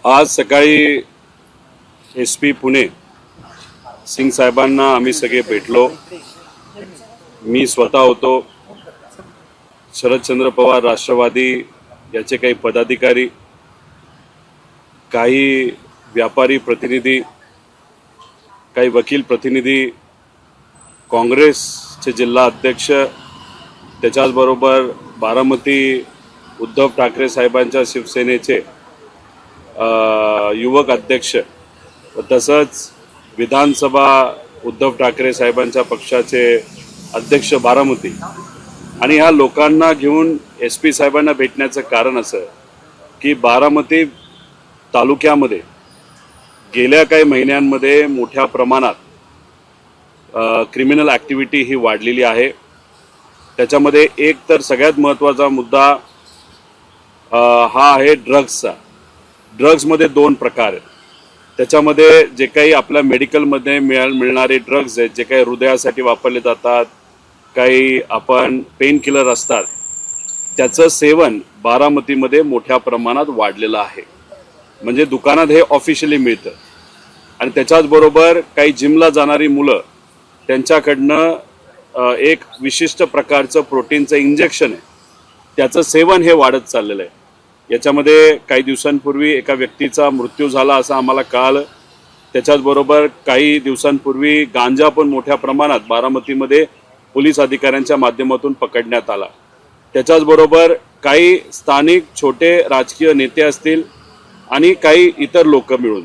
आज सकाळी SP पुणे सिंग साहेबांना आम्ही सगळे भेटलो। मी स्वतः होतो, शरदचंद्र पवार राष्ट्रवादी याचे काही पदाधिकारी, काही व्यापारी प्रतिनिधी, काही वकील प्रतिनिधी, काँग्रेसचे जिल्हा अध्यक्ष, त्याच्याचबरोबर बारामती उद्धव ठाकरे साहेबांच्या शिवसेनेचे युवक अध्यक्ष, तसंच विधानसभा उद्धव ठाकरे साहेबांच्या पक्षाचे अध्यक्ष बारामती, आणि ह्या लोकांना घेऊन SP साहेबांना भेटण्याचं कारण असं की बारामती तालुक्यामध्ये गेल्या काही महिन्यांमध्ये मोठ्या प्रमाणात क्रिमिनल ॲक्टिव्हिटी ही वाढलेली आहे। त्याच्यामध्ये एक तर सगळ्यात महत्त्वाचा मुद्दा हा आहे ड्रग्सचा। ड्रग्समध्ये दोन प्रकार आहेत। त्याच्यामध्ये जे काही आपल्या मेडिकलमध्ये मिळणारे ड्रग्स आहेत, जे काही हृदयासाठी वापरले जातात, काही आपण पेन किलर असतात, त्याचं सेवन बारामतीमध्ये मोठ्या प्रमाणात वाढलेलं आहे। म्हणजे दुकानात हे ऑफिशियली मिळतं, आणि त्याच्याचबरोबर काही जिमला जाणारी मुलं, त्यांच्याकडनं एक विशिष्ट प्रकारचं प्रोटीनचं इंजेक्शन आहे, त्याचं सेवन हे वाढत चाललेलं आहे। याच्यामध्ये काही दिवसांपूर्वी एका व्यक्तीचा मृत्यू झाला असं आम्हाला कळालं। त्याच्याचबरोबर काही दिवसांपूर्वी गांजा पण मोठ्या प्रमाणात बारामतीमध्ये पोलीस अधिकाऱ्यांच्या माध्यमातून पकडण्यात आला। त्याच्याचबरोबर काही स्थानिक छोटे राजकीय नेते असतील आणि काही इतर लोक मिळून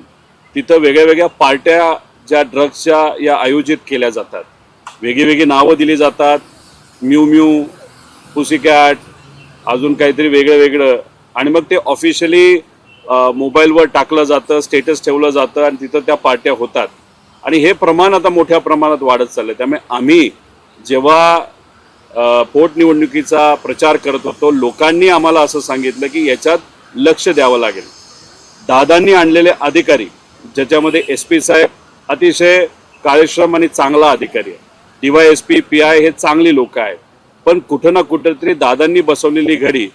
तिथं वेगळ्या पार्ट्या ज्या ड्रग्सच्या या आयोजित केल्या जातात, वेगळी नावं दिली जातात, म्यू म्यू, पुसीकॅट, अजून काहीतरी वेगळं, आणि मग ते ऑफिशियली मोबाईलवर टाकलं जातं, स्टेटस ठेवलं जातं, आणि तिथं त्या पार्ट्या होतात, आणि हे प्रमाण आता मोठ्या प्रमाणात वाढत चाललं आहे। त्यामुळे आम्ही जेव्हा पोटनिवडणुकीचा प्रचार करत होतो, लोकांनी आम्हाला असं सांगितलं की याच्यात लक्ष द्यावं लागेल। दादांनी आणलेले अधिकारी, ज्याच्यामध्ये SP साहेब अतिशय कार्यक्षम आणि चांगला अधिकारी आहे, DYSP PI हे चांगली लोक आहेत, पण कुठं ना कुठंतरी दादांनी बसवलेली घडी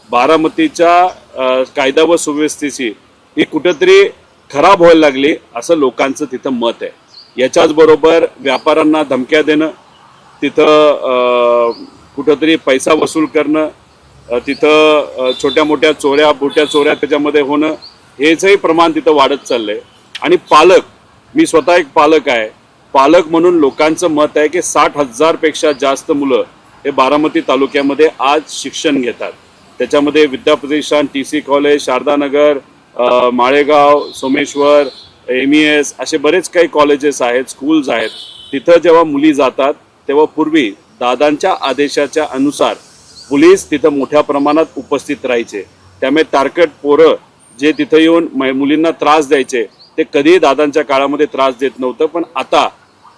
बारामतीच्या कायदा व सुव्यवस्थेची ही कुठंतरी खराब व्हायला लागली असं लोकांचं तिथं मत आहे। याच्याचबरोबर व्यापाऱ्यांना धमक्या देणं, तिथं कुठंतरी पैसा वसूल करणं, तिथं छोट्या मोठ्या चोऱ्या त्याच्यामध्ये होणं, हेचंही प्रमाण तिथं वाढत चाललंय। आणि पालक, मी स्वतः एक पालक आहे, पालक म्हणून लोकांचं मत आहे की 60,000 पेक्षा जास्त मुलं हे बारामती तालुक्यामध्ये आज शिक्षण घेतात। त्याच्यामध्ये Vidyapratishthan, TC college, Shardanagar, Malegaon, Someshwar, MES असे बरेच काही कॉलेजेस आहेत, स्कूल्स आहेत। तिथं जेव्हा मुली जातात तेव्हा पूर्वी दादांच्या आदेशाच्या अनुसार पोलीस तिथं मोठ्या प्रमाणात उपस्थित राहायचे। त्यामुळे तारकट पोरं जे तिथं येऊन मुलींना त्रास द्यायचे, ते कधीही दादांच्या काळामध्ये त्रास देत नव्हतं, पण आता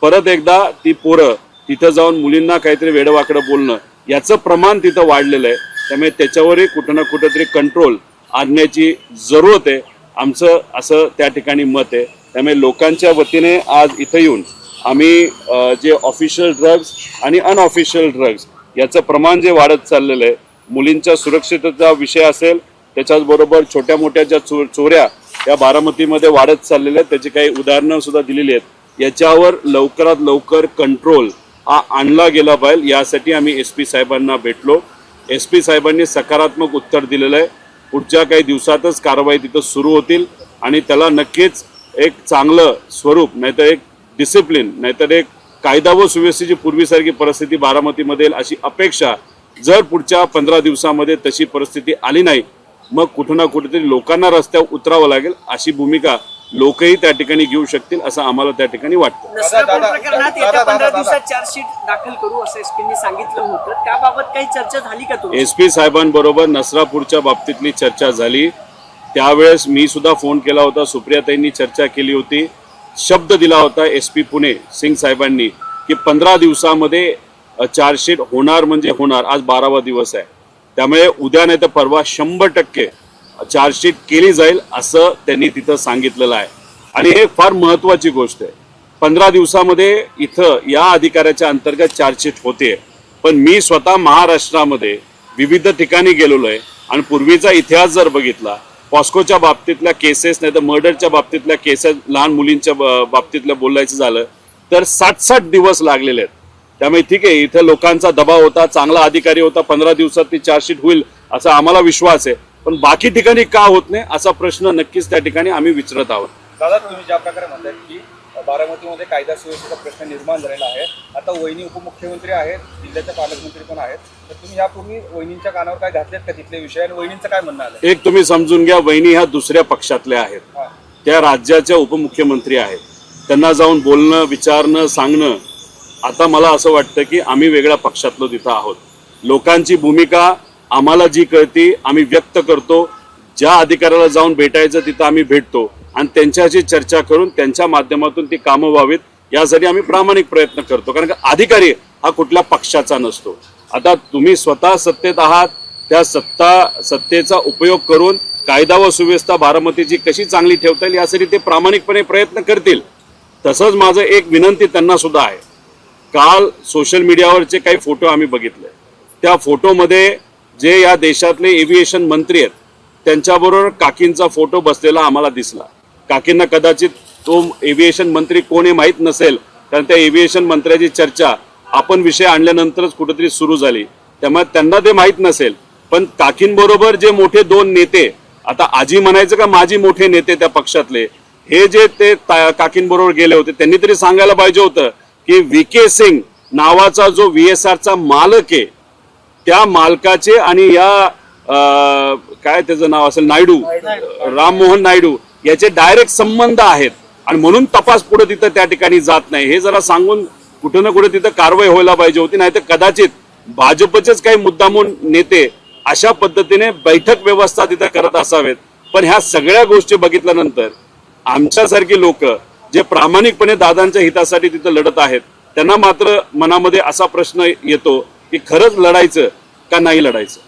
परत एकदा ती पोरं तिथं जाऊन मुलींना काहीतरी वेडवाकडं बोलणं, याचं प्रमाण तिथं वाढलेलं आहे। त्यामुळे त्याच्यावरही कुठं ना कुठंतरी कंट्रोल आणण्याची जरूरत आहे, आमचं असं त्या ठिकाणी मत आहे। त्यामुळे लोकांच्या वतीने आज इथं येऊन आम्ही जे ऑफिशियल ड्रग्स आणि अनऑफिशियल ड्रग्स याचं प्रमाण जे वाढत चाललेलं आहे, मुलींच्या सुरक्षिततेचा विषय असेल, त्याच्याचबरोबर छोट्या मोठ्या ज्या चोऱ्या या बारामतीमध्ये वाढत चाललेल्या आहेत, त्याची काही उदाहरणं सुद्धा दिलेली आहेत। याच्यावर लवकरात लवकर कंट्रोल हा आणला गेला पाहिजे, यासाठी आम्ही SP साहेबांना भेटलो। SP साहेबांनी सकारात्मक उत्तर दिलेलं आहे। पुढच्या काही दिवसातच कारवाई तिथं सुरू होतील, आणि त्याला नक्कीच एक चांगलं स्वरूप, नाहीतर एक डिसिप्लिन, नाहीतर एक कायदा व सुव्यवस्थेची पूर्वीसारखी परिस्थिती बारामतीमध्ये येईल अशी अपेक्षा। जर पुढच्या 15 दिवसामध्ये तशी परिस्थिती आली नाही, मग कुठं ना कुठेतरी लोकांना रस्त्यावर उतरावं लागेल, अशी भूमिका लोकही त्या ठिकाणी घेऊ शकतील असं आम्हाला त्या ठिकाणी वाटतं। नसरापूर प्रकरणात येत्या 15 दिवसात चार्जशीट दाखल करू असं SPनी सांगितलं होतं, त्याबाबत काही चर्चा झाली का तुमची? SP साहेबांबरोबर नसरापूरच्या बाबतीतली चर्चा झाली। त्यावेळेस मी सुद्धा फोन केला होता, सुप्रियाताईंनी चर्चा केली होती, शब्द दिला होता SP पुणे सिंग साहेबांनी की 15 दिवसामध्ये चार्जशीट होणार म्हणजे होणार। आज 12वा दिवस आहे, त्यामुळे उद्या नाही तर परवा 100% चार्जशीट केली जाईल असं त्यांनी तिथं सांगितलेलं आहे। आणि हे फार महत्त्वाची गोष्ट आहे। 15 दिवसामध्ये इथं या अधिकाऱ्याच्या अंतर्गत चार्जशीट होते, पण मी स्वतः महाराष्ट्रामध्ये विविध ठिकाणी गेलेलो आहे आणि पूर्वीचा इतिहास जर बघितला पॉस्कोच्या बाबतीतल्या केसेस नाही तर मर्डरच्या बाबतीतल्या केसेस, लहान मुलींच्या बाबतीतल्या बोलायचं झालं तर 60-60 दिवस लागलेले आहेत. त्यामुळे ठीक आहे, इथे लोकांचा दबाव होता, चांगला अधिकारी होता, 15 दिवसात ती चार्जशीट होईल असा आम्हाला विश्वास आहे. पण बाकी ठिकाणी का होत नाही असा प्रश्न नक्कीच त्या ठिकाणी आम्ही विचारत आहोत. दादा, तुम्ही ज्या प्रकारे म्हणताय की बारामतीमध्ये कायदा सुव्यवस्थेचा प्रश्न निर्माण झालेला आहे, आता वहिनी उपमुख्यमंत्री आहेत, जिल्ह्याचे पालकमंत्री पण आहेत, तर तुम्ही यापूर्वी वहिनींच्या कानावर काय घातलेत का तिथले विषय आणि वहिनींचं काय म्हणणं आलं? एक तुम्ही समजून घ्या, वहिनी ह्या दुसऱ्या पक्षातल्या आहेत, हां. त्या राज्याच्या उपमुख्यमंत्री आहेत. त्यांना जाऊन बोलणं, विचारणं, सांगणं, आता मला असं वाटतं की आम्ही वेगळ्या पक्षातलो तिथं आहोत. लोकांची भूमिका आम्हाला जी कळती आम्ही व्यक्त करतो. ज्या अधिकाऱ्याला जाऊन भेटायचं तिथं आम्ही भेटतो आणि त्यांच्याशी चर्चा करून त्यांच्या माध्यमातून ती कामं व्हावीत यासाठी आम्ही प्रामाणिक प्रयत्न करतो. कारण का अधिकारी हा कुठल्या पक्षाचा नसतो. आता तुम्ही स्वतः सत्तेत आहात, त्या सत्तेचा उपयोग करून कायदा व सुव्यवस्था बारामतीची कशी चांगली ठेवता येईल यासाठी ते प्रामाणिकपणे प्रयत्न करतील. तसंच माझं एक विनंती त्यांना सुद्धा आहे. काल सोशल मीडियावरचे काही फोटो आम्ही बघितले, त्या फोटोमध्ये जे या देशातले एव्हिएशन मंत्री आहेत त्यांच्याबरोबर काकींचा फोटो बसलेला आम्हाला दिसला. काकींना कदाचित तो एव्हिएशन मंत्री कोण हे माहीत नसेल, कारण त्या एव्हिएशन मंत्र्याची चर्चा आपण विषय आणल्यानंतरच कुठेतरी सुरू झाली, त्यामुळे त्यांना ते माहीत नसेल. पण काकींबरोबर जे मोठे 2 नेते, आता आजी म्हणायचं का माझी मोठे नेते त्या पक्षातले, हे जे ते काकींबरोबर गेले होते त्यांनी तरी सांगायला पाहिजे होतं की VK सिंग नावाचा जो VSRचा मालक आहे त्या मालकाचे आणि या काय त्याचं नाव असेल, नायडू, राममोहन नायडू याचे डायरेक्ट संबंध आहेत आणि म्हणून तपास पुढे तिथं त्या ठिकाणी जात नाही. हे जरा सांगून कुठे ना कुठे तिथं कारवाई व्हायला पाहिजे होती. नाही तर कदाचित भाजपचेच काही मुद्दामून नेते अशा पद्धतीने बैठक व्यवस्था तिथं करत असावेत. पण ह्या सगळ्या गोष्टी बघितल्यानंतर आमच्यासारखी लोक जे प्रामाणिकपणे दादांच्या हितासाठी तिथं लढत आहेत त्यांना मात्र मनामध्ये असा प्रश्न येतो की खरंच लढायचं का नाही लढायचं.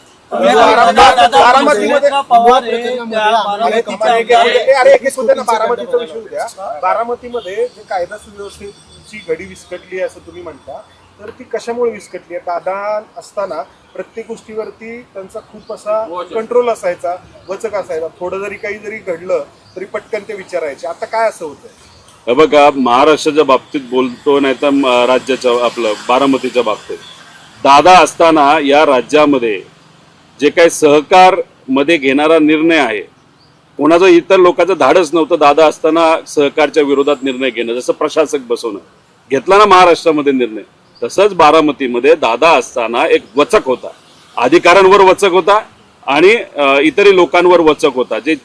बारामतीमध्ये जे कायदा सुव्यवस्थेची घडी विस्कटली असं तुम्ही म्हणता, तर ती कशामुळे विस्कटली आहे? दादा असताना प्रत्येक गोष्टीवरती त्यांचा खूप असा कंट्रोल असायचा, वचक असायचा. थोडं जरी काही जरी घडलं तरी पटकन ते विचारायचे. आता काय असं होतंय? बघा, महाराष्ट्राच्या बाबतीत बोलतो नाही तर राज्याच्या आपलं बारामतीच्या बाबतीत, दादा असताना या राज्यामध्ये जे काही सहकार मध्ये घेणारा निर्णय आहे, कोणाचं इतर लोकांचं धाडस नव्हतं दादा असताना सहकारच्या विरोधात निर्णय घेणं. जसं प्रशासक बसवणं घेतला ना महाराष्ट्रामध्ये निर्णय, तसंच बारामतीमध्ये दादा असताना एक वचक होता, अधिकाऱ्यांवर वचक होता आणि इतरही लोकांवर वचक होता. जे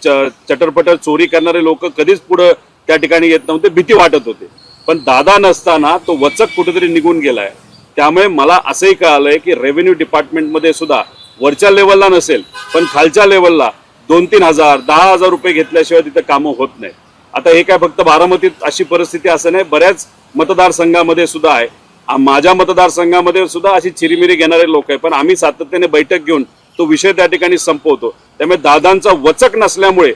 चटरपटर चोरी करणारे लोक कधीच पुढे त्या ठिकाणी येत नव्हते, भीती वाटत होते. पण दादा नसताना तो वचक कुठेतरी निघून गेलाय. त्यामुळे मला असंही कळालंय की रेव्हेन्यू डिपार्टमेंटमध्ये सुद्धा वरच्या लेवलला नसेल पण खालच्या लेवलला 2-3 हजार 10,000 रुपये घेतल्याशिवाय तिथं कामं होत नाही. आता हे काय फक्त बारामतीत अशी परिस्थिती असं नाही, बऱ्याच मतदारसंघामध्ये सुद्धा आहे. माझ्या मतदारसंघामध्ये सुद्धा अशी चिरीमिरी घेणारे लोक आहे. पण आम्ही सातत्याने बैठक घेऊन तो विषय त्या ठिकाणी संपवतो. त्यामुळे दादांचा वचक नसल्यामुळे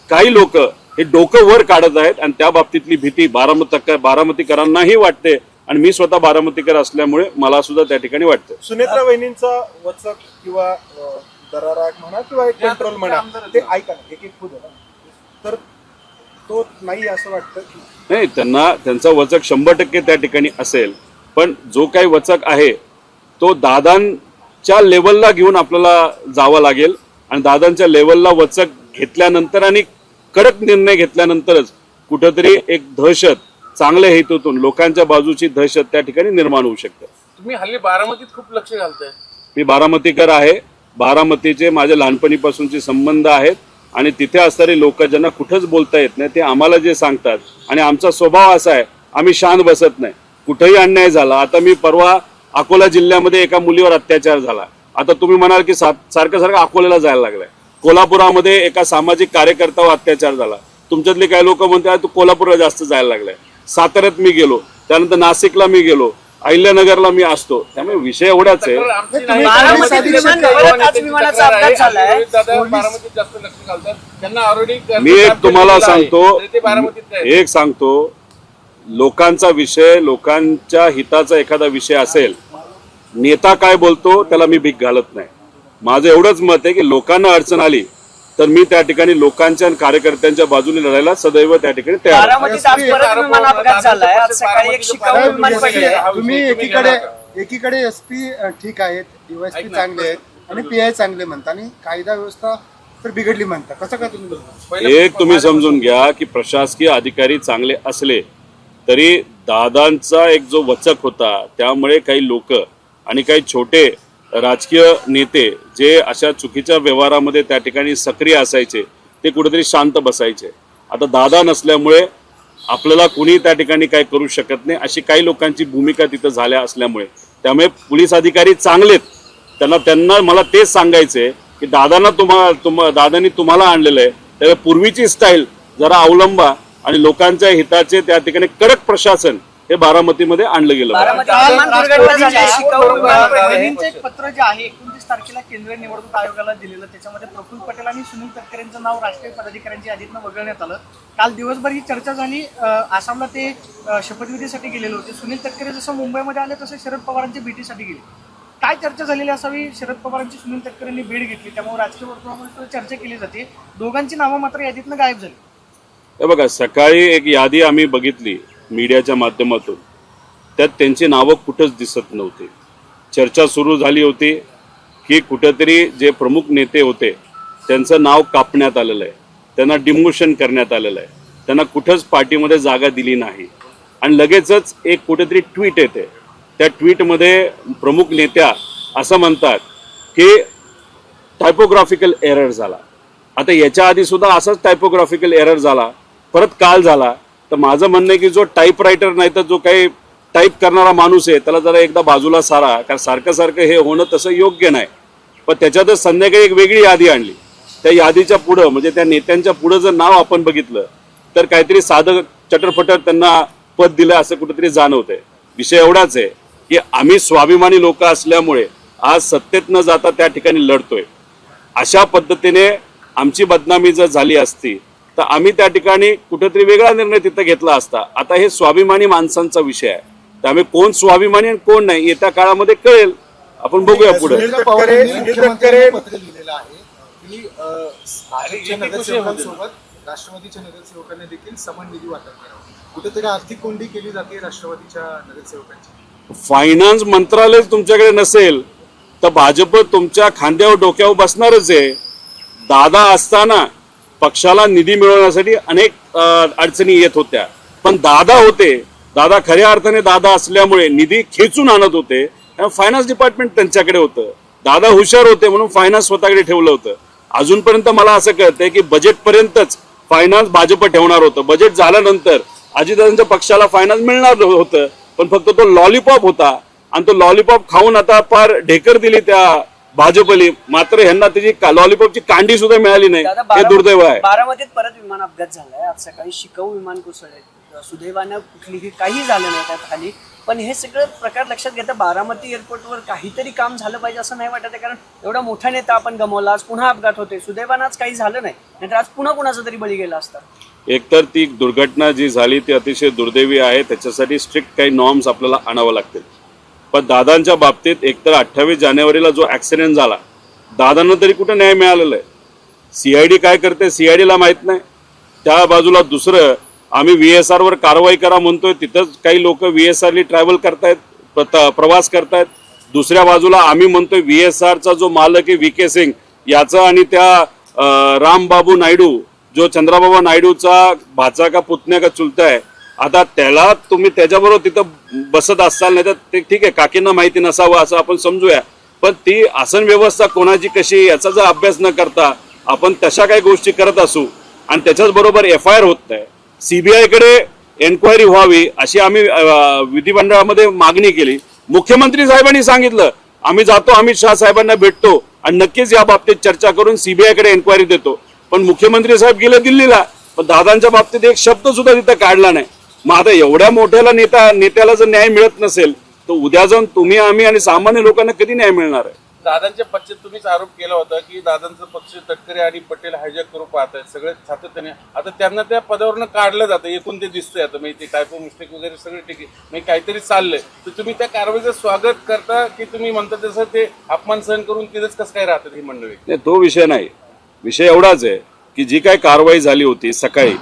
काही लोक हे डोकं वर काढत आहेत आणि त्या बाबतीतली भीती बारामतीकरांनाही वाटते आणि मी स्वतः बारामतीकर असल्यामुळे मला सुद्धा त्या ठिकाणी वाटतं. सुनेत्रा वहिनींचा वचक किंवा दरारा म्हणा किंवा एक कंट्रोल म्हणा, ते ऐका एक खुद तर तो नाही असं वाटतं की नाही, त्यांचा वचक 100% त्या ठिकाणी असेल. पण जो काही वचक आहे तो दादांच्या लेवलला घेऊन आपल्याला जावं लागेल आणि दादांच्या लेवलला वचक घेतल्यानंतर आणि कडक निर्णय घेतल्यानंतरच कुठंतरी एक दहशत, चांगल्या हेतूतून लोकांच्या बाजूची दहशत त्या ठिकाणी निर्माण होऊ शकते. तुम्ही हल्ली बारामतीत खूप लक्ष घालताय. मी बारामतीकर आहे, बारामतीचे माझे लहानपणीपासूनचे संबंध आहेत आणि तिथे असणारे लोक ज्यांना कुठंच बोलता येत नाही ते आम्हाला जे सांगतात आणि आमचा स्वभाव असा आहे, आम्ही शांत बसत नाही. कुठेही अन्याय झाला, आता मी परवा अकोला जिल्ह्यामध्ये एका मुलीवर अत्याचार झाला, आता तुम्ही म्हणाल की सारखं अकोल्याला जायला लागलाय. कोल्हापुरामध्ये एका सामाजिक कार्यकर्त्यावर अत्याचार झाला, तुमच्यातले काही लोक म्हणतात तू कोल्हापूरला जास्त जायला लागलाय. साताऱ्यात मी गेलो, त्यानंतर नाशिकला मी गेलो, अहिल्यानगरला मी असतो. त्यामुळे विषय एवढाच आहे. मी एक तुम्हाला सांगतो, लोकांचा विषय, लोकांच्या हिताचा एखादा विषय असेल, नेता काय बोलतो त्याला मी भीक घालत नाही. माझं एवढंच मत आहे की लोकांना अडचण आली तर मी त्या ठिकाणी लोकांच्या आणि कार्यकर्त्यांच्या बाजूने लढायला सदैव त्या ठिकाणी तयार आहे. बारामतीत आज परत विमान अपघात झालाय. आज सकाळी एक शिकाऊ विमान पडले. तुम्ही एकीकडे एसपी ठीक आहेत, डीवायएसपी चांगले आहेत आणि पीआय चांगले म्हणता आणि कायदा व्यवस्था तर बिघडली म्हणता. कसं काय तुम्ही एक तुम्ही समजून घ्या की प्रशासकीय अधिकारी चांगले असले तरी दादांचा एक जो वचक होता त्यामुळे काही लोक आणि काही छोटे राजकीय नेते जे अशा चुकीच्या व्यवहारामध्ये त्या ठिकाणी सक्रिय असायचे ते कुठेतरी शांत बसायचे. आता दादा नसल्यामुळे आपल्याला कुणी त्या ठिकाणी काय करू शकत नाही अशी काही लोकांची भूमिका तिथं झाल्या असल्यामुळे त्यामुळे पोलीस अधिकारी चांगलेत. त्यांना मला तेच सांगायचे की दादांनी तुम्हाला आणलेलं आहे त्यामुळे पूर्वीची स्टाईल जरा अवलंबा आणि लोकांच्या हिताचे त्या ठिकाणी कडक प्रशासन हे बारामतीमध्ये आणलं गेलं. बारामतीत विमान दुर्घटना झाली आहे. शिकाऊ विमान पडले. वहिनींचं एक पत्र जे आहे 29 तारखेला केंद्रीय निवडणूक आयोगाला दिलेलं, त्याच्यामध्ये प्रफुल्ल पटेल आणि सुनील तटकरेंचं नाव राष्ट्रीय पदाधिकाऱ्यांच्या यादीतनं वगळण्यात आलं. काल दिवसभर ही चर्चा झाली. आसामला ते शपथविधीसाठी गेलेले होते. सुनील तटकरे जसं मुंबईमध्ये आले तसे शरद पवारांच्या भेटीसाठी गेले. काय चर्चा झालेली असावी? शरद पवारांची सुनील तटकरेंनी भेट घेतली, त्यामुळे राजकीय वर्तुळामध्ये चर्चा केली जाते. दोघांची नावं मात्र यादीतनं गायब झाली. हे बघा, सकाळी एक यादी आम्ही बघितली मीडियाच्या माध्यमातून, त्यात त्यांची नावं कुठंच दिसत नव्हती. चर्चा सुरू झाली होती की कुठेतरी जे प्रमुख नेते होते त्यांचं नाव कापण्यात आलेलं आहे, त्यांना डिमोशन करण्यात आलेलं आहे, त्यांना कुठंच पार्टीमध्ये जागा दिली नाही. आणि लगेचच एक कुठेतरी ट्विट येते. त्या ट्विटमध्ये प्रमुख नेत्या असं म्हणतात की टायपोग्राफिकल एरर झाला. आता याच्या आधी सुद्धा असाच टायपोग्राफिकल एरर झाला, परत काल झाला. तर माझं म्हणणं आहे की जो टाईपरायटर नाही तर जो काही टाईप करणारा माणूस आहे त्याला जरा एकदा बाजूला सारा, कारण सारखं सारखं हे होणं तसं योग्य नाही. पण त्याच्यातच संध्याकाळी एक वेगळी यादी आणली. त्या यादीच्या पुढं म्हणजे त्या नेत्यांच्या पुढं जर नाव आपण बघितलं तर काहीतरी साधं चटरफटर त्यांना पद दिलं असं कुठेतरी जाणवतंय. विषय एवढाच आहे की आम्ही स्वाभिमानी लोक असल्यामुळे आज सत्तेत न जाता त्या ठिकाणी लढतोय. अशा पद्धतीने आमची बदनामी जर झाली असती तर आम्ही त्या ठिकाणी कुठेतरी वेगळा निर्णय तिथं घेतला असता. आता हे स्वाभिमानी माणसांचा विषय आहे, त्यामुळे कोण स्वाभिमानी आणि कोण नाही येत्या काळामध्ये कळेल. आपण बघूया पुढे. सुनील तटकरे पत्र लिहिलेलं आहे की भाजपच्या नगरसेवकांसोबत राष्ट्रवादीच्या नगरसेवकांनी देखील समान निधी वाटप करावा. कुठेतरी आर्थिक कोंडी केली जाते राष्ट्रवादीच्या नगरसेवकांची. फायनान्स मंत्रालय तुमच्याकडे नसेल तर भाजप तुमच्या खांद्यावर डोक्यावर बसणारच आहे. दादा असताना पक्षाला निधी मिळवण्यासाठी अनेक अडचणी येत होत्या, पण दादा होते. दादा खऱ्या अर्थाने दादा असल्यामुळे निधी खेचून आणत होते. फायनान्स डिपार्टमेंट त्यांच्याकडे होतं. दादा हुशार होते म्हणून फायनान्स स्वतःकडे ठेवलं होतं. अजूनपर्यंत मला असं कळतंय की बजेटपर्यंतच फायनान्स भाजप ठेवणार होतं. बजेट झाल्यानंतर अजितदादांच्या पक्षाला फायनान्स मिळणार होतं, पण फक्त तो लॉलीपॉप होता आणि तो लॉलीपॉप खाऊन आता फार ढेकर दिली त्या भाजपली. मात्र ह्यांना त्याची लॉलीपॉपची कांडी सुद्धा मिळाली नाही. हे दुर्दैव आहे. बारामतीत परत विमान अपघात झालाय. आज सकाळी शिकाऊ विमान कोसळले. सुदैवानं कुठलीही काही झालं नाही त्यात खाली. पण हे सगळं प्रकार लक्षात घेता बारामती एअरपोर्टवर काहीतरी काम झालं पाहिजे असं नाही वाटत आहे, कारण एवढा मोठा नेता आपण गमावला. आज पुन्हा अपघात होते. सुदैवानं आज काही झालं नाही, नाहीतर आज पुन्हा कुणाचा तरी बळी गेला असता. एकतर ती दुर्घटना जी झाली ती अतिशय दुर्दैवी आहे. त्याच्यासाठी स्ट्रिक्ट काही नॉर्म्स आपल्याला आणावं लागतील. पण दादांच्या बाबतीत एकतर 28 जानेवारीला जो ॲक्सिडेंट झाला, दादांना तरी कुठं न्याय मिळालेला आहे. CID काय करते CIDला माहीत नाही. त्या बाजूला दुसरं आम्ही VSR वर कारवाई करा म्हणतोय, तिथंच काही लोक VSRली ट्रॅव्हल करतायत, प्रवास करतायत. दुसऱ्या बाजूला आम्ही म्हणतोय VSRचा जो मालक आहे VK सिंग याचा आणि त्या रामबाबू नायडू जो चंद्राबाबा नायडूचा भाचा का पुतण्या का चुलता आहे, आता त्याला तुम्ही त्याच्याबरोबर तिथं बसत असाल नाही तर ते ठीक आहे, काकींना माहिती नसावं असं आपण समजूया. पण ती आसन व्यवस्था कोणाची कशी याचा जर अभ्यास न करता आपण तशा काही गोष्टी करत असू आणि त्याच्याच बरोबर FIR होत नाही, CBI कडे एन्क्वायरी व्हावी अशी आम्ही विधिमंडळामध्ये मागणी केली. मुख्यमंत्री साहेबांनी सांगितलं आम्ही जातो, अमित शहा साहेबांना भेटतो आणि नक्कीच या बाबतीत चर्चा करून CBI कडे एन्क्वायरी देतो. पण मुख्यमंत्री साहेब गेले दिल्लीला, पण दादांच्या बाबतीत एक शब्द सुद्धा तिथं काढला नाही. मग आता एवढ्या मोठ्याला नेत्याला जर न्याय मिळत नसेल तर उद्या जाऊन तुम्ही आम्ही आणि सामान्य लोकांना कधी न्याय मिळणार आहे? दादांच्या पक्षात तुम्हीच आरोप केला होता की दादांचा पक्ष तटकरे आणि पटेल हायजॅक करू पाहत आहेत सगळे सातत्याने. आता त्यांना त्या पदावरनं काढलं जातं, एकूण ते दिसतंय. आता म्हणजे ते टायपो मिस्टेक वगैरे सगळे ठीक आहे, म्हणजे काहीतरी चाललंय. तर तुम्ही त्या कारवाईचं स्वागत करता की तुम्ही म्हणता तसं ते अपमान सहन करून तिथेच कसं काय राहतात ही मंडळी? नाही, तो विषय नाही. विषय एवढाच आहे की जी काय कारवाई झाली होती सकाळी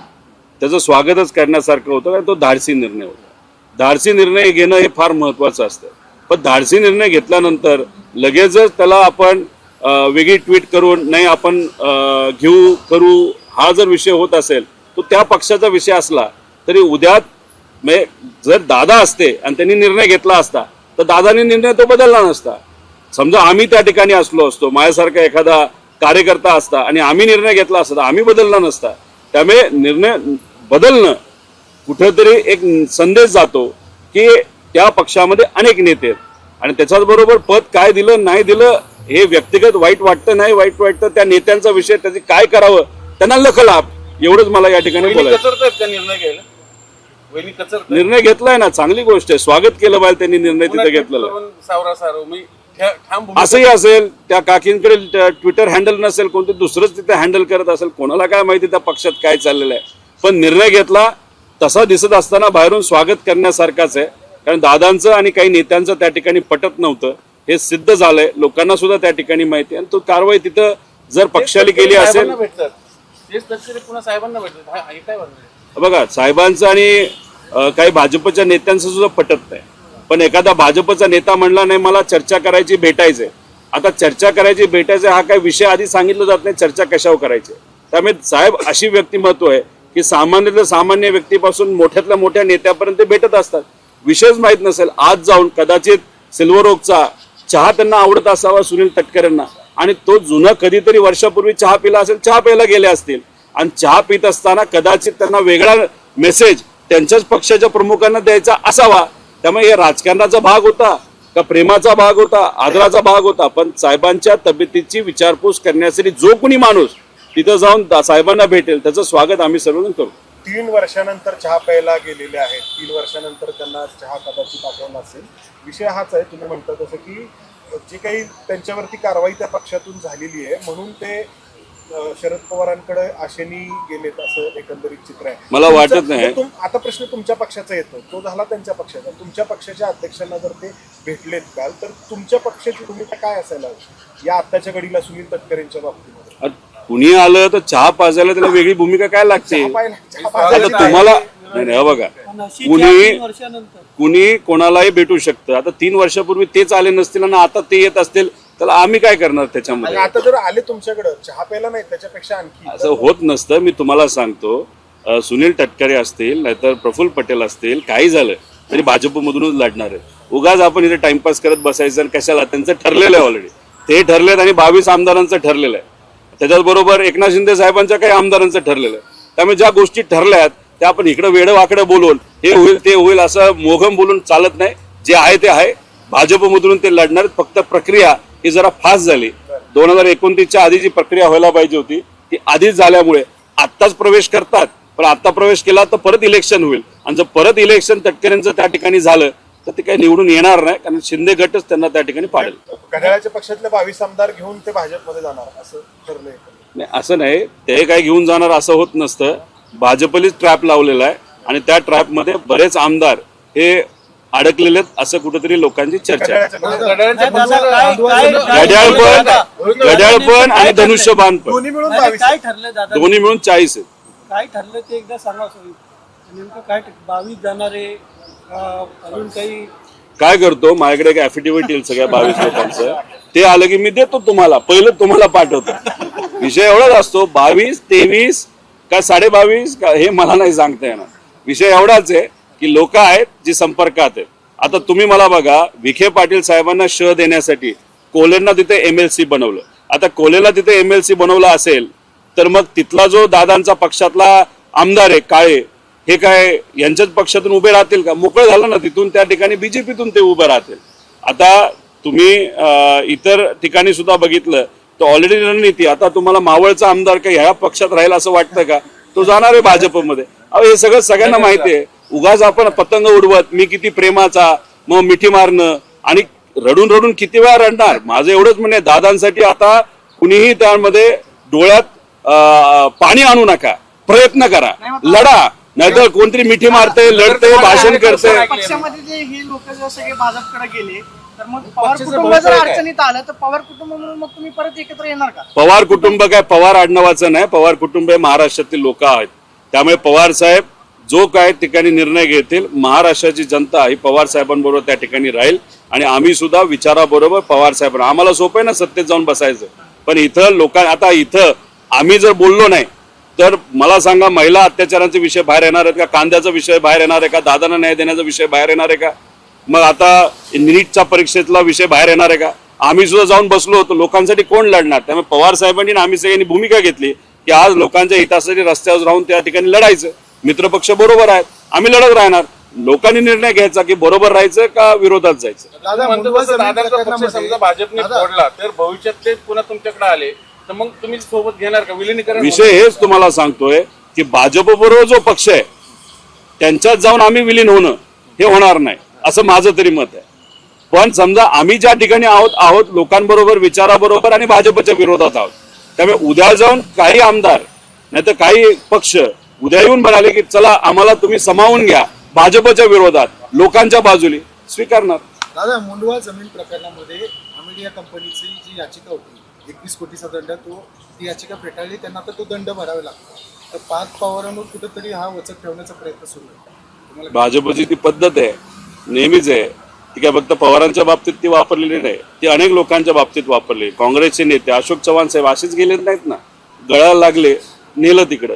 त्याचं स्वागतच करण्यासारखं होतं, कारण तो धाडसी निर्णय होता. धाडसी निर्णय घेणं हे फार महत्त्वाचं असतं, पण धाडसी निर्णय घेतल्यानंतर लगेचच त्याला आपण वेगळी ट्विट करून नाही आपण घेऊ करू हा जर विषय होत असेल तो त्या पक्षाचा विषय असला तरी उद्या म्हणजे जर दादा असते आणि त्यांनी निर्णय घेतला असता तर दादानी निर्णय तो बदलला नसता. समजा आम्ही त्या ठिकाणी असलो असतो, माझ्यासारखा एखादा कार्यकर्ता असता आणि आम्ही निर्णय घेतला असता तर आम्ही बदलला नसता. त्यामुळे निर्णय बदलणं कुठेतरी एक संदेश जातो की त्या पक्षामध्ये अनेक नेते आहेत आणि त्याच्याच बरोबर पद काय दिलं नाही दिलं हे व्यक्तिगत वाईट वाटतं नाही वाईट वाटतं, त्या नेत्यांचा विषय त्याचे काय करावं त्यांना लखलाभ एवढंच मला या ठिकाणी बोलायचं. निर्णय घेतलाय ना, चांगली गोष्ट आहे, स्वागत केलं पाहिजे त्यांनी निर्णय तिथे घेतलेला. असंही असेल त्या काकींकडे ट्विटर हँडल नसेल, कोणतं दुसरंच तिथे हँडल करत असेल, कोणाला काय माहिती त्या पक्षात काय चाललेलं आहे, पण निर्णय घेतला तसा दिसत असताना बाहेरून स्वागत करण्यासारखाच आहे. कारण दादांचं आणि काही नेत्यांचं त्या ठिकाणी पटत नव्हतं हे सिद्ध झालंय, लोकांना सुद्धा त्या ठिकाणी माहिती आहे. आणि तो कारवाई तिथं जर पक्षाने केली असेल बघा, साहेबांचं आणि काही भाजपच्या नेत्यांचं सुद्धा पटत नाही, पण एखादा भाजपचा नेता म्हणला नाही मला चर्चा करायची भेटायचंय, आता चर्चा करायची भेटायचं हा काही विषय आधी सांगितलं जात नाही चर्चा कशावर करायची. त्यामुळे साहेब अशी व्यक्तिमत्व आहे की सामान्यातल्या सामान्य व्यक्तीपासून मोठ्यातल्या मोठ्या नेत्यापर्यंत ते भेटत असतात. विषयच माहीत नसेल आज जाऊन कदाचित सिल्वर ओकचा चहा त्यांना आवडत असावा सुनील तटकरेंना आणि तो जुना कधीतरी वर्षापूर्वी चहा पिला असेल, चहा प्यायला गेले असतील आणि चहा पित असताना कदाचित त्यांना वेगळा मेसेज त्यांच्याच पक्षाच्या प्रमुखांना द्यायचा असावा. त्यामुळे हे राजकारणाचा भाग होता का प्रेमाचा भाग होता, आदराचा भाग होता, पण साहेबांच्या तब्येतीची विचारपूस करण्यासाठी जो कोणी माणूस तिथं जाऊन साहेबांना भेटेल त्याचं स्वागत आम्ही सर्वजण करू. 3 वर्षानंतर चहा प्यायला गेलेले आहेत, 3 वर्षानंतर त्यांना चहा कदाचित आठवण असेल. विषय हाच आहे, तुम्ही म्हणता तसं की जे काही त्यांच्यावरती कारवाई त्या पक्षातून झालेली आहे म्हणून ते शरद पवारांकडे आशेनी गेलेत असं एकंदरीत चित्र आहे. मला वाटत नाही. आता प्रश्न तुमच्या पक्षाचा येतो, तो झाला त्यांच्या पक्षाचा. तुमच्या पक्षाच्या अध्यक्षांना जर ते भेटलेत काल तर तुमच्या पक्षाची भूमिका काय असायला हवी या आत्ताच्या घडीला सुनील तटकरेंच्या बाबतीमध्ये? कुणी आलं तर चहा पाजायला त्याला वेगळी भूमिका काय लागते? आता तुम्हाला नाही बघा, कुणी कोणालाही भेटू शकतं. आता 3 वर्षापूर्वी तेच आले नसतील आणि आता ते येत असतील त्याला आम्ही काय करणार त्याच्यामध्ये? आता जर आले तुमच्याकडे चहा प्यायला नाही त्याच्यापेक्षा आणखी असं होत नसतं. मी तुम्हाला सांगतो सुनील तटकरे असतील नाहीतर प्रफुल्ल पटेल असतील, काही झालं तरी भाजपमधूनच लढणार आहे. उगाच आपण इथे टाइमपास करत बसायचं आणि कशाला? त्यांचं ठरलेलं आहे ऑलरेडी, ते ठरलेत आणि 22 आमदारांचं ठरलेलं आहे. त्याच्याचबरोबर एकनाथ शिंदे साहेबांच्या काही आमदारांचं ठरलेलं आहे. त्यामुळे ज्या गोष्टी ठरल्यात त्या आपण इकडं वेडं वाकडं बोलून हे होईल ते होईल असं मोघम बोलून चालत नाही. जे आहे ते आहे, भाजपमधून ते लढणार. फक्त प्रक्रिया ही जरा फास्ट झाली. 2029च्या आधी जी प्रक्रिया व्हायला पाहिजे होती ती आधीच झाल्यामुळे आत्ताच प्रवेश करतात, पण आता प्रवेश केला तर परत इलेक्शन होईल आणि जर परत इलेक्शन तटकरेंचं त्या ठिकाणी झालं तर ते काही निवडून येणार नाही, कारण शिंदे गटच त्यांना त्या ठिकाणी पाडेल. घड्याळाच्या पक्षातले 22 आमदार घेऊन ते भाजपमध्ये जाणार असं ठरलंय? नाही, असं नाही, ते काय घेऊन जाणार असं होत नसतं. भाजपनेच ट्रॅप लावलेला आहे आणि त्या ट्रॅपमध्ये बरेच आमदार हे अडकलेले आहेत असं कुठेतरी लोकांची चर्चा आहे. घड्याळ पण आणि धनुष्यबाण पण दोन्ही मिळून 22. काय ठरलं दादा? दोन्ही मिळून 40 आहेत. काय ठरलं ते एकदा सांगा. नेमकं काय 22 जाणारे अजून काही काय करतो, माझ्याकडे एक ऍफिडेव्हिट येईल सगळ्या 22 लोकांचं, ते आलं की मी देतो तुम्हाला, पहिलं तुम्हाला पाठवतो. विषय एवढाच असतो, 22, 23 का 22.5 का हे मला नाही सांगता येणार. विषय एवढाच आहे की लोक आहेत जी संपर्कात आहेत. आता तुम्ही मला बघा, विखे पाटील साहेबांना श देण्यासाठी कोल्हेंना तिथे MLC बनवलं. आता कोल्हेला तिथे MLC बनवलं असेल तर मग तिथला जो दादांचा पक्षातला आमदार आहे काळे, हे काय यांच्याच पक्षातून उभे राहतील का? मोकळं झालं ना तिथून, त्या ठिकाणी BJPतून ते उभे राहतील. आता तुम्ही इतर ठिकाणी सुद्धा बघितलं तर ऑलरेडी रणनीती, आता तुम्हाला मावळचा आमदार काही ह्या पक्षात राहील असं वाटतं का? तो जाणार आहे भाजपमध्ये. अहो हे सगळं सगळ्यांना माहिती आहे. उगाच आपण पतंग उडवत मी किती प्रेमाचा, मग मिठी मारणं आणि रडून रडून किती वेळा रडणार. माझं एवढंच म्हणणे, दादांसाठी आता कुणीही त्यामध्ये डोळ्यात पाणी आणू नका, प्रयत्न करा, लढा. नाहीतर कोणतरी मिठी मारते, लढते, भाषण करते. पक्षामध्ये जे हे लोक जर सगळे भाजपकडे गेले तर मग पवार पक्षाचं कुटुंब भविष्य जर काय? अडचणीत आलं तर पवार कुटुंब म्हणून मग तुम्ही परत एकत्र येणार का? पवार कुटुंब काय पवार आडनावाचं नाही, पवार कुटुंब हे महाराष्ट्रातील लोक आहेत. त्यामुळे पवार साहेब जो काय ठिकाणी निर्णय घेतील, महाराष्ट्राची जनता ही पवार साहेबांबरोबर त्या ठिकाणी राहील आणि आम्ही सुद्धा विचाराबरोबर पवार साहेब. आम्हाला सोपं आहे ना सत्तेत जाऊन बसायचं, पण इथं आता इथं आम्ही जर बोललो नाही तर मला सांगा, महिला अत्याचारांचे विषय बाहेर येणार आहेत का? कांद्याचा विषय बाहेर येणार आहे का? दादांना न्याय देण्याचा विषय बाहेर येणार आहे का? मग आता नीटचा परीक्षेतला विषय बाहेर येणार आहे का? आम्ही सुद्धा जाऊन बसलो होतो. लोकांसाठी कोण लढणार? त्यामुळे पवार साहेबांनी आम्ही सगळ्यांनी भूमिका घेतली की आज लोकांच्या हितासाठी रस्त्यावर राहून त्या ठिकाणी लढायचं. मित्रपक्ष बरोबर आहेत, आम्ही लढत राहणार. लोकांनी निर्णय घ्यायचा की बरोबर राहायचं का विरोधात जायचं. दादा म्हणतो मुंडवा तसं जमीन दादांचा पक्ष प्रकरणामध्ये समजा भाजपने दादा, फोडला तर भविष्यात ते पुन्हा तुमच्याकडे आले तर मग तुम्ही सोबत घेणार का? विलिनीकरण विषय हेच तुम्हाला सांगतोय की भाजप बरोबर जो पक्ष आहे त्यांच्यात जाऊन आम्ही विलीन होणं हे होणार नाही, असं माझं तरी मत आहे. पण समजा आम्ही ज्या ठिकाणी आहोत लोकांबरोबर, विचाराबरोबर आणि भाजपच्या विरोधात आहोत. त्यामुळे उद्या जाऊन काही आमदार नाही तर काही पक्ष उद्या येऊन म्हणाले की चला आम्हाला तुम्ही समावून घ्या भाजपच्या विरोधात, लोकांच्या बाजूने स्वीकारणार. दादा मुंडवा जमीन प्रकरणामध्ये अमेरिया कंपनीची जी याचिका होती 21 कोटीचा दंड, ती याचिका फेटाळली, त्यांना आता तो दंड भरावा लागतो. तर पाच पवारांवर कुठेतरी हा वचक ठेवण्याचा प्रयत्न सुरू आहे. भाजपची ती पद्धत आहे, नेहमीच आहे. ती काय फक्त पवारांच्या बाबतीत ती वापरलेली नाही, ती अनेक लोकांच्या बाबतीत वापरली. काँग्रेसचे नेते अशोक चव्हाण साहेब असेच गेलेच नाहीत ना, गळाला लागले नेलं तिकडं.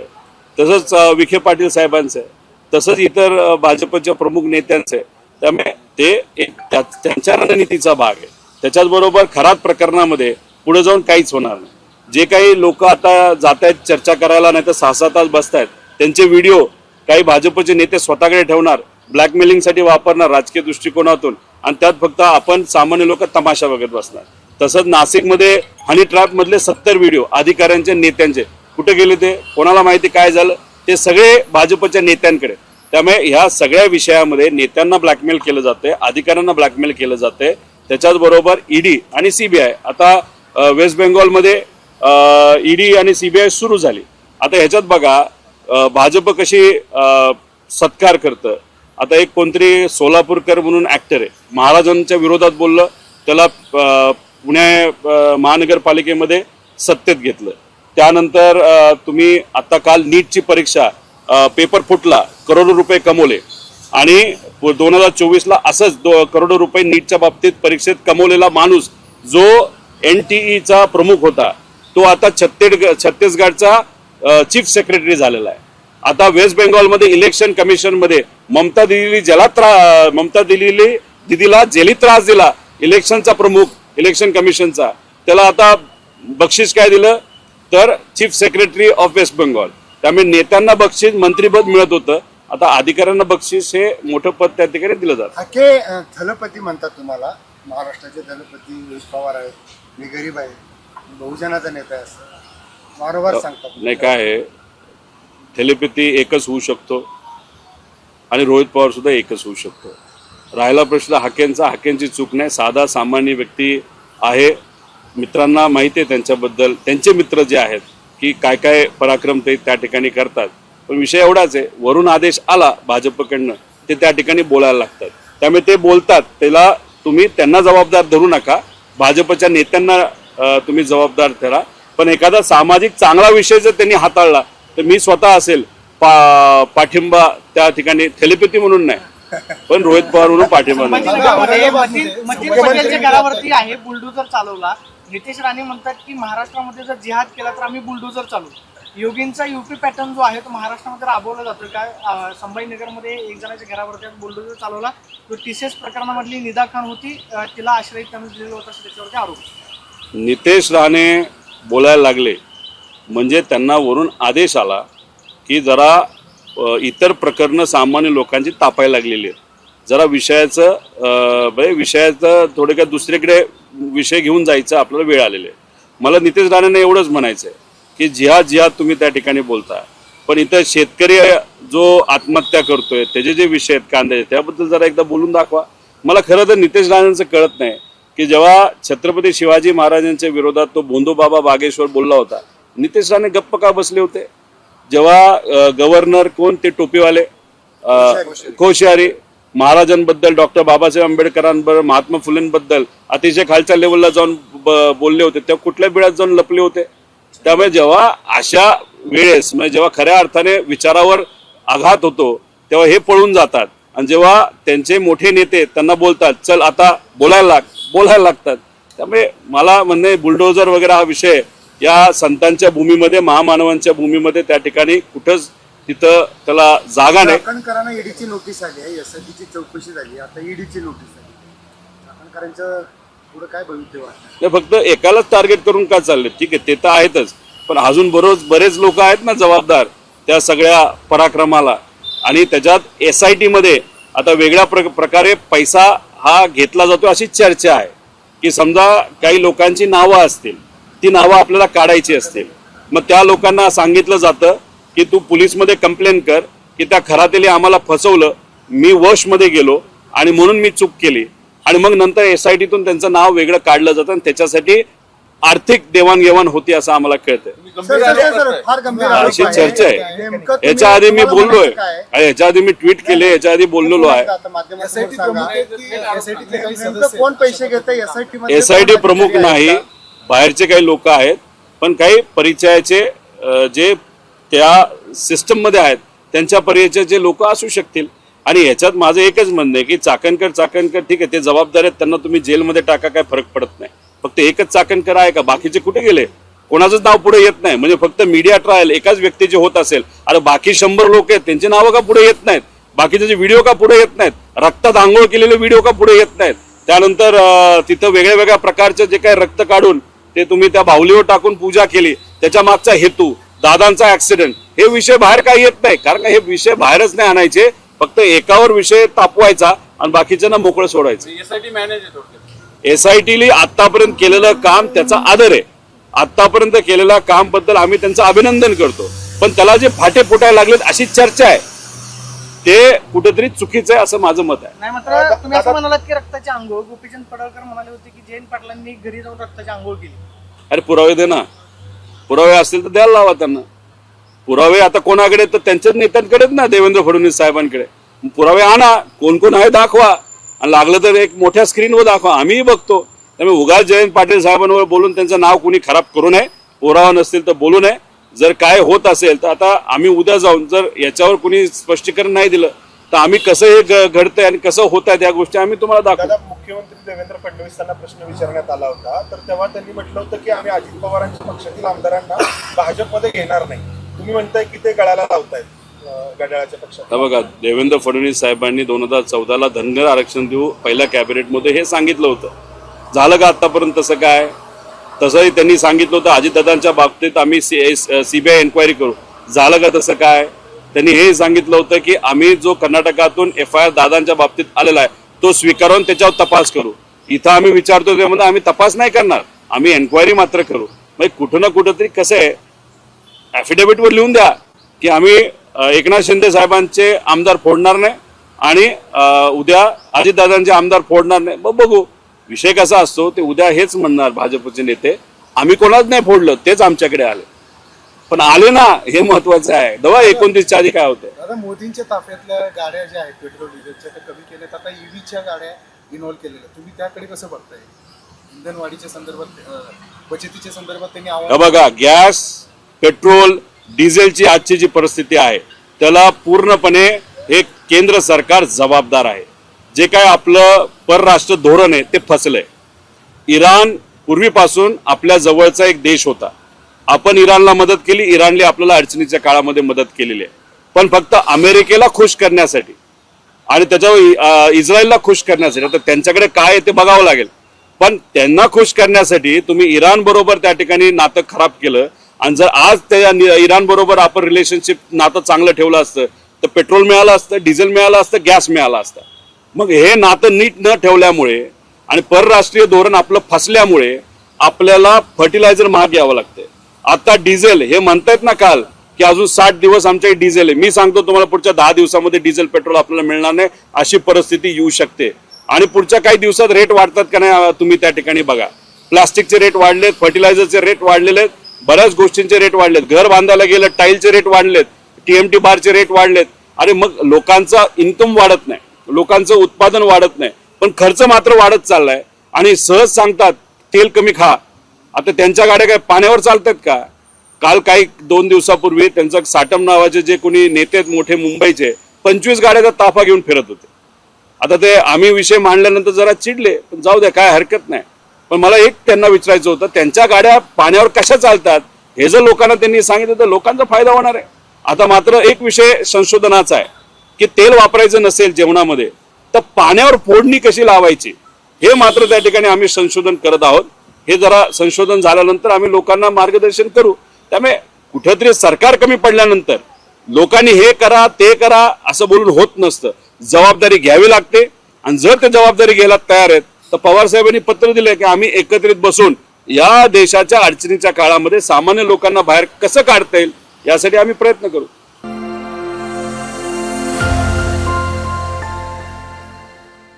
तसंच विखे पाटील साहेबांचं आहे, तसंच इतर भाजपच्या प्रमुख नेत्यांचं आहे. त्यामुळे ते त्यांच्या रणनीतीचा भाग आहे. त्याच्याचबरोबर खराब प्रकरणामध्ये पुढे जाऊन काहीच होणार नाही. जे काही लोक आता जात आहेत चर्चा करायला, नाही तर 6-6 तास बसतायत, त्यांचे व्हिडिओ काही भाजपचे नेते स्वतःकडे ठेवणार, ब्लॅकमेलिंगसाठी वापरणार राजकीय दृष्टिकोनातून, आणि त्यात फक्त आपण सामान्य लोक तमाशा बघत बसणार. तसंच नाशिकमध्ये हनी ट्रॅप मधले 70 व्हिडिओ अधिकाऱ्यांचे नेत्यांचे कुठे गेले, ते कोणाला माहिती काय झालं, ते सगळे भाजपच्या नेत्यांकडे. त्यामुळे ह्या सगळ्या विषयामध्ये नेत्यांना ब्लॅकमेल केलं जाते, अधिकाऱ्यांना ब्लॅकमेल केलं जाते. त्याच्याचबरोबर ईडी आणि सीबीआय, आता वेस्ट बेंगॉलमध्ये ईडी आणि सीबीआय सुरू झाली. आता ह्याच्यात बघा भाजप कशी सत्कार करतं. आता एक कोणतरी सोलापूरकर म्हणून ऍक्टर आहे, महाराजांच्या विरोधात बोललं, त्याला पुणे महानगरपालिकेमध्ये सत्तेत घेतलं. त्यानंतर तुम्ही आता काल नीटची परीक्षा पेपर फुटला, करोडो रुपये कमवले, आणि 2024ला असंच करोडो रुपये नीटच्या बाबतीत परीक्षेत कमवलेला माणूस जो NTEचा प्रमुख होता, तो आता छत्तीसगडचा चीफ सेक्रेटरी झालेला आहे. आता वेस्ट बेंगॉलमध्ये इलेक्शन कमिशनमध्ये ममता दिदीला जेलीत त्रास दिला इलेक्शनचा प्रमुख, इलेक्शन कमिशनचा, त्याला आता बक्षीस काय दिलं तर chief secretary of West Bengal. त्यामुळे नेत्यांना बक्षीस, मंत्रीपद मिळत होतं, आता अधिकाऱ्यांना बक्षीस हे मोठं पद त्या ठिकाणी दिलं जातं. हाके दलपती म्हणतात तुम्हाला, महाराष्ट्राचे दलपती रोहित पवार आहेत, मी गरीब आहे, बहुजनाचा नेता आहे असं वारंवार सांगतात. नाही काय आहे, थेलेपॅथी एकच होऊ शकतो आणि रोहित पवार सुद्धा एकच होऊ शकतो. राहिला प्रश्न हाकेंचा, हाकेंची चूक नाही, साधा सामान्य व्यक्ती आहे. मित्रांना माहिती आहे त्यांच्याबद्दल, त्यांचे मित्र जे आहेत की काय काय पराक्रम ते त्या ठिकाणी करतात. पण विषय एवढाच आहे, वरून आदेश आला भाजपकडनं, ते त्या ठिकाणी बोलायला लागतात. त्यामुळे ते बोलतात, त्याला तुम्ही त्यांना जबाबदार धरू नका, भाजपच्या नेत्यांना तुम्ही जबाबदार ठरा. पण एखादा सामाजिक चांगला विषय जर त्यांनी हाताळला तर मी स्वतः असेल पाठिंबा त्या ठिकाणी, थेलेपॅथी म्हणून नाही पण रोहित पवार म्हणून पाठिंबा नाही. मतीन पटेलच्या घरावरती आहे बुलडोजर चालवला. नितेश राणे म्हणतात की महाराष्ट्रामध्ये जर जिहाद केला तर आम्ही बुलडोजर चालवू. योगींचा युपी पॅटर्न जो आहे तो महाराष्ट्रामध्ये राबवला जातो काय? संभाजीनगरमध्ये एक जणाच्या घरावरती बुलडोजर चालवला, तो TCS प्रकरणामधली निदा खान होती, तिला आश्रय त्यांनी दिलेला होता, त्याच्यावरती आरोप. नितेश राणे बोलायला लागले म्हणजे त्यांना वरून आदेश आला की जरा इतर प्रकरणं सामान्य लोकांची तापायला लागलेली आहेत, जरा विषयाचं थोडक्यात दुसरीकडे विषय घेऊन जायचं आपल्याला वेळ आलेले आहे. मला नितेश राणेंना एवढंच म्हणायचं आहे की जिहाद तुम्ही त्या ठिकाणी बोलता, पण इथं शेतकरी जो आत्महत्या करतोय त्याचे जे विषय आहेत कांद्याचे, त्याबद्दल जरा एकदा बोलून दाखवा. मला खरं तर नितेश राणेंचं कळत नाही की जेव्हा छत्रपती शिवाजी महाराजांच्या विरोधात तो भोंदूबाबा बागेश्वर बोलला होता, नितेश राणे गप्प का बसले होते? जेव्हा गव्हर्नर कोण ते टोपीवाले कोश्यारी, महाराजांबद्दल, डॉक्टर बाबासाहेब आंबेडकरांबद्दल, महात्मा फुलेंबद्दल अतिशय खालच्या लेवलला जाऊन बोलले होते, तेव्हा कुठल्या बिळात जाऊन लपले होते? त्यामुळे जेव्हा अशा वेळेस म्हणजे जेव्हा खऱ्या अर्थाने विचारावर आघात होतो तेव्हा हे पळून जातात, आणि जेव्हा त्यांचे मोठे नेते त्यांना बोलतात चल आता बोलायला लागतात. त्यामुळे मला म्हणणे बुलडोजर वगैरे हा विषय या संतांच्या भूमीमध्ये, महामानवांच्या भूमीमध्ये त्या ठिकाणी कुठंच तिथं त्याला जागा नाही. चाकणकरांना ईडीची नोटीस आली आहे, एसआयटीची चौकशी झाली, आता ईडीची नोटीस आली. चाकणकरांचं पुढे काय भवितव्य आहे? फक्त एकालाच टार्गेट करून का चालले? ठीक आहे, ते तर आहेतच, पण अजून बरेच लोक आहेत ना जबाबदार त्या सगळ्या पराक्रमाला. आणि त्याच्यात SIT मध्ये आता वेगळ्या प्रकारे पैसा हा घेतला जातो अशी चर्चा आहे की समजा काही लोकांची नावं असतील, ती नावं आपल्याला काढायची असतील, मग त्या लोकांना सांगितलं जातं की तू पोलीसमध्ये कंप्लेंट कर की त्या खरातेली आम्हाला फसवलं, मी वशमध्ये गेलो आणि म्हणून मी चूक केली, आणि मग नंतर SITतून त्यांचं नाव वेगळं काढलं जातं आणि त्याच्यासाठी आर्थिक देवाणघेवाण होती असं आम्हाला कळतंय. फार गंभीर अशी आरोप चर्चा आहे. नेमकं तुम्ही- याच्या आधी मी तुम्हाला बोललोय, म्हणायचं काय? याच्या आधी मी ट्विट केले, याच्या आधी बोललेलो आहे. आता माध्यमातून SIT सांगा. प्रमुख आहेत की SITतले काही नेमकं सदस्य कोण पैसे घेत SIT मध्ये? SIT कोण प्रमुख अधिकारी आहेत नाही, का? बाहेरचे काही लोक आहेत, पण काही परिचयाचे जे त्या सिस्टम मध्ये आहेत त्यांच्या परिचयाचे लोक असू शकतील. आणि ह्याच्यात माझं एकच म्हणणं आहे की चाकणकर ठीक आहे, ते जबाबदार आहेत, त्यांना तुम्ही जेलमध्ये टाका, काय फरक पडत नाही. फक्त एकच चाकणकर आहे का? बाकीचे कुठे गेले? कोणाचंच नाव पुढे येत नाही. म्हणजे फक्त मीडिया ट्रायल एकाच व्यक्तीचे होत असेल, अरे बाकी 100 लोक आहेत, त्यांची नावं का पुढे येत नाहीत? बाकीचे व्हिडिओ का पुढे येत नाहीत? रक्तात आंघोळ केलेले व्हिडिओ का पुढे येत नाहीत? त्यानंतर तिथं वेगळ्या प्रकारचे जे काही रक्त काढून ते तुम्ही त्या बाहुलीवर टाकून पूजा केली, त्याच्या मागचा हेतू, दादांचा ऍक्सिडेंट, हे विषय बाहेर काही येत नाही. कारण का हे विषय बाहेरच नाही आणायचे, फक्त एकावर विषय तापवायचा आणि बाकीच्यांना मोकळं सोडायचं. SIT मॅनेज आहे थोडक्यात. SITली आतापर्यंत केलेलं काम त्याचा आदर आहे. आतापर्यंत केलेल्या काम बद्दल आम्ही त्यांचं अभिनंदन करतो, पण त्याला जे फाटे फुटायला लागलेत अशी चर्चा आहे, ते कुठेतरी चुकीचं आहे असं माझं मत आहे. नाही, मात्र तुम्ही असं म्हणालात की रक्ताची आंघोळ, गोपीचंद पडळकर म्हणाले होते की जयंत पाटलांनी घरी जाऊन रक्ताची आंघोळ केली. अरे पुरावे दे ना, पुरावे असतील तर द्यायला लावा त्यांना. पुरावे आता कोणाकडे? तर त्यांच्याच नेत्यांकडेच ना, देवेंद्र फडणवीस साहेबांकडे. पुरावे आणा, कोण कोण आहे दाखवा, आणि लागलं तर एक मोठ्या स्क्रीनवर दाखवा, आम्हीही बघतो. त्यामुळे उगाच जयंत पाटील साहेबांवर बोलून त्यांचं नाव कुणी खराब करू नये, पुरावा नसतील तर बोलू नये. जर काय होत असेल तर आता आम्ही उद्या जाऊन जर याच्यावर कुणी स्पष्टीकरण नाही दिलं तर आम्ही कसं हे घडतंय आणि कसं होत आहे त्या गोष्टी आम्ही तुम्हाला दाखवू. दादा, मुख्यमंत्री देवेंद्र फडणवीसांना प्रश्न विचारण्यात आला होता, तर तेव्हा त्यांनी म्हटलं होतं की आम्ही अजित पवारांच्या पक्षातील आमदारांना भाजपमध्ये घेणार नाही. तुम्ही म्हणताय की ते गळाला लावतायत घड्याळाच्या पक्षात. बघा, देवेंद्र फडणवीस साहेबांनी 2014ला धनगर आरक्षण देऊ पहिल्या कॅबिनेटमध्ये हे सांगितलं होतं. झालं का आतापर्यंत तसं काय? तसंही त्यांनी सांगितलं होतं अजितदादांच्या बाबतीत आम्ही CBI एन्क्वायरी करू. झालं का तसं काय? त्यांनी हे सांगितलं होतं की आम्ही जो कर्नाटकातून FIR दादांच्या बाबतीत आलेला आहे तो स्वीकारून त्याच्यावर तपास करू. इथं आम्ही विचारतो त्यामध्ये आम्ही तपास नाही करणार, आम्ही एन्क्वायरी मात्र करू. म्हणजे कुठं ना कुठंतरी कसं आहे, ॲफिडेव्हिटवर लिहून द्या की आम्ही एकनाथ शिंदे साहेबांचे आमदार फोडणार नाही आणि उद्या अजितदादांचे आमदार फोडणार नाही. मग बघू विषय कसा असतो ते. उद्या हेच म्हणणार भाजपचे नेते, आम्ही कोणाच नाही फोडलं, तेच आमच्याकडे आले. पण आले ना, हे महत्वाचं आहे. 29च्या आधी काय होतं? दादा, मोदींच्या ताफ्यातल्या गाड्या ज्या आहेत पेट्रोल डिझेलच्या त्या कमी केल्यात, आता EVच्या गाड्या इन्व्हॉल्व्ह केलेल्या, तुम्ही त्याकडे कसं बघताय? इंधन वाढीच्या संदर्भात, बचतीच्या संदर्भात त्यांनी आव्हान. बघा, गॅस, पेट्रोल, डिझेलची आजची जी परिस्थिती आहे त्याला पूर्णपणे हे केंद्र सरकार जबाबदार आहे. जे काय आपलं परराष्ट्र धोरण आहे ते फसलंय. इराण पूर्वीपासून आपल्या जवळचा एक देश होता. आपण इराणला मदत केली, इराणने आपल्याला अडचणीच्या काळामध्ये मदत केलेली आहे, पण फक्त अमेरिकेला खुश करण्यासाठी आणि त्याच्यावर इस्रायलला खुश करण्यासाठी. आता त्यांच्याकडे काय आहे ते बघावं लागेल, पण त्यांना खुश करण्यासाठी तुम्ही इराण बरोबर त्या ठिकाणी नातं खराब केलं. आणि जर आज त्या इराण बरोबर आपण रिलेशनशिप नातं चांगलं ठेवलं असतं तर पेट्रोल मिळालं असतं, डिझेल मिळालं असतं, गॅस मिळाला असतं. मग हे नातं नीट न ठेवल्यामुळे आणि परराष्ट्रीय धोरण आपलं फसल्यामुळे आपल्याला फर्टिलायझर महाग घ्यावं लागतंय. आता डिझेल हे म्हणतायत ना काल की अजून 60 दिवस आमच्या डिझेल आहे. मी सांगतो तुम्हाला पुढच्या 10 दिवसामध्ये डिझेल पेट्रोल आपल्याला मिळणार नाही, अशी परिस्थिती येऊ शकते. आणि पुढच्या काही दिवसात रेट वाढतात का नाही तुम्ही त्या ठिकाणी बघा. प्लास्टिकचे रेट वाढलेत, फर्टिलायझरचे रेट वाढलेले आहेत, बऱ्याच गोष्टींचे रेट वाढलेत. घर बांधायला गेलं टाईलचे रेट वाढलेत, TMT बारचे रेट वाढलेत. अरे मग लोकांचा इन्कम वाढत नाही, लोकांचं उत्पादन वाढत नाही, पण खर्च मात्र वाढत चाललाय. आणि सहज सांगतात तेल कमी खा. आता त्यांच्या गाड्या काय पाण्यावर चालतात का? काल काही 2 दिवसापूर्वी त्यांचं साटम नावाचे जे कोणी नेते आहेत मोठे मुंबईचे 25 गाड्याचा ताफा घेऊन फिरत होते. आता ते आम्ही विषय मांडल्यानंतर जरा चिडले, पण जाऊ द्या, काय हरकत नाही. पण मला एक त्यांना विचारायचं होतं, त्यांच्या गाड्या पाण्यावर कशा चालतात हे जर लोकांना त्यांनी सांगितलं तर लोकांचा फायदा होणार आहे. आता मात्र एक विषय संशोधनाचा आहे की तेल वापरायचं नसेल जेवणामध्ये तर पाण्यावर फोडणी कशी लावायची हे मात्र त्या ठिकाणी आम्ही संशोधन करत आहोत. हे जरा संशोधन झाल्यानंतर आम्ही लोकांना मार्गदर्शन करू. त्यामुळे कुठेतरी सरकार कमी पडल्यानंतर लोकांनी हे करा ते करा असं बोलून होत नसतं. जबाबदारी घ्यावी लागते आणि जर ते जबाबदारी घ्यायला तयार आहेत तर पवार साहेबांनी पत्र दिलंय की आम्ही एकत्रित बसून या देशाच्या अडचणीच्या काळामध्ये सामान्य लोकांना बाहेर कसं काढता येईल यासाठी आम्ही प्रयत्न करू.